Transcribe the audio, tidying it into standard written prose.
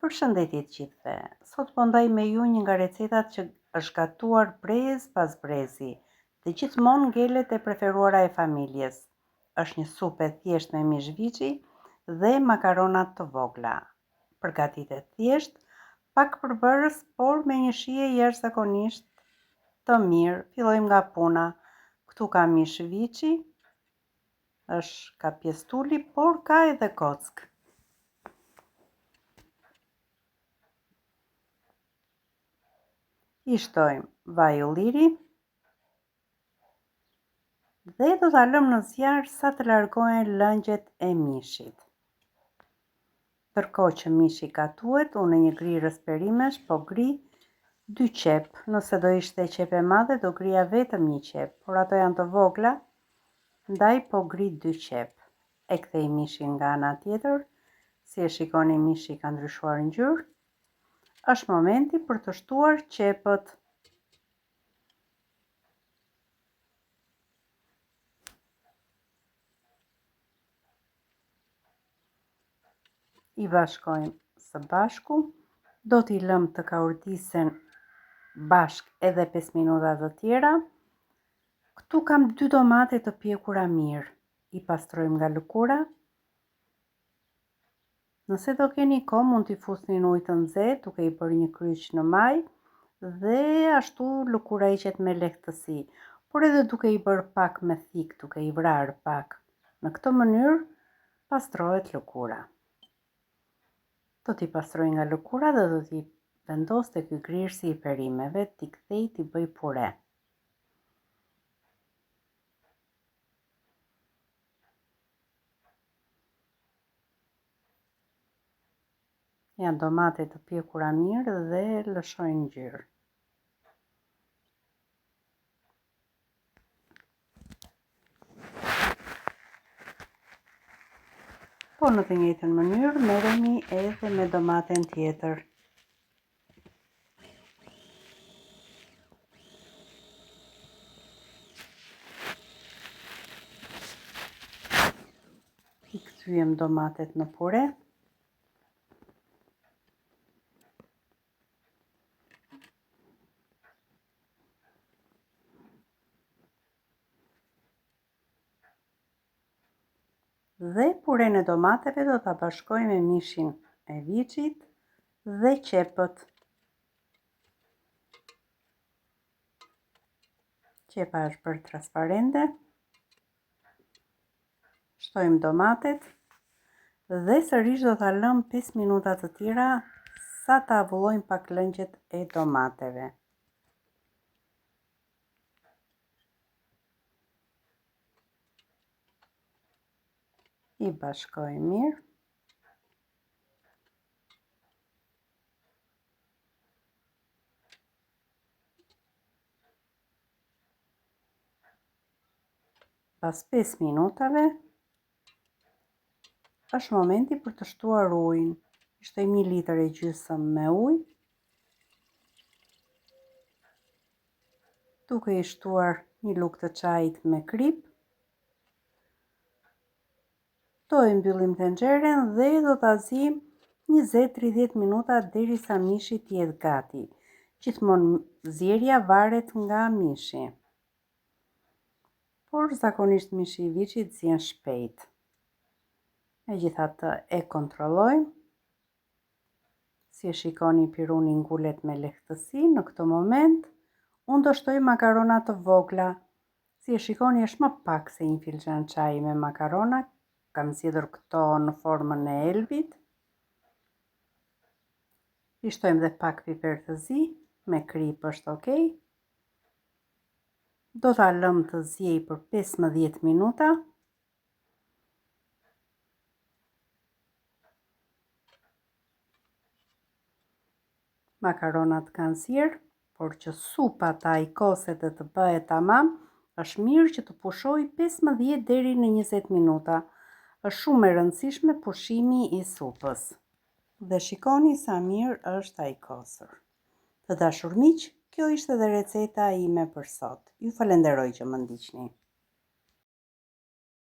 Përshëndetje të gjithëve. Sot po ndaj me ju një nga recetat që është gatuar brez pas brezi dhe gjithmonë ngelet e preferuara e familjes. Është një supë e thjeshtë me mish viçi dhe makarona të vogla. Përgatitet thjesht, pak përbërës, por me një shije jashtëzakonisht të mirë. Fillojmë nga puna. Këtu ka mish viçi, është ka pjestuli, por ka edhe kock. I shtojmë vaj ulliri dhe do ta lëmë në zjarr sa të largohen lëngjet e mishit. Ndërkohë që mishi gatuhet, unë në një grirës perimesh po gri 2 qep. Nëse do ishte qep e madhe, do grija vetëm 1 qep, por ato janë të vogla, ndaj po gri 2 qep. E kthej mishin nga ana tjetër, si e shikoni mishi ka ndryshuar ngjyrë. Është momenti për të shtuar qepët. I bashkojmë së bashku, do t'i lëmë të kaurdisen bashk edhe 5 minuta të tjera. Këtu kam 2 domate të pjekura mirë, i pastrojmë nga lëkura. Nëse do keni kohë, mund t'i fusni në ujë të nxehtë duke i bërë një kryq në maj dhe ashtu lëkura hiqet me lehtësi, por edhe duke i bërë pak me thik, duke i vrarë pak. Në këtë mënyrë pastrohet lëkura. Do t'i pastroj nga lëkura dhe do t'i vendos te ky grirësi i perimeve, t'i kthej t'i bëj pure. Janë domate të pjekura mirë dhe lëshojnë ngjyrë. Po në të njëjtën mënyrë merremi edhe me domaten tjetër. I kthyem domatet në pure. Dhe puren e domateve do ta bashkoj me mishin e viçit dhe qepët. Qepa është bërë transparente. Shtojmë domatet dhe sërish do ta lëm 5 minuta të tjera sa ta avullojnë pak lëngjet e domateve. I bashkoj mirë. Pas 5 minutave, është momenti për të shtuar ujin. Shtoj 1 litër e gjysmë me ujë. Duke i shtuar 1 lugë të çajit me krip. Do e mbyllim tenxhere dhe do ta zim 20-30 minuta derisa mishi të jetë gati. Gjithmonë zjerja varet nga mishi. Por zakonisht mishi i viçit zien shpejt. Megjithatë e kontrollojmë. Si e shikoni, piruni ngulet me lehtësi. Në këtë moment unë do shtoj makarona të vogla. Si e shikoni, është më pak se 1 filxhan çaji me makarona. Kam zgjedhur këto në formën e elbit. I shtojmë dhe pak piper të zi, me krip është okay. Do ta lëm të ziej për 15 minuta. Makaronat kanë zier, por që supa ta ajkoset dhe të bëhet tamam, është mirë që të pushoj 15 deri në 20 minuta. Është shumë e rëndësishme pushimi i supës. Dhe shikoni sa mirë është ajkosur. Të dashur miq, kjo ishte dhe receta ime për sot. Ju falenderoj që më ndiqni.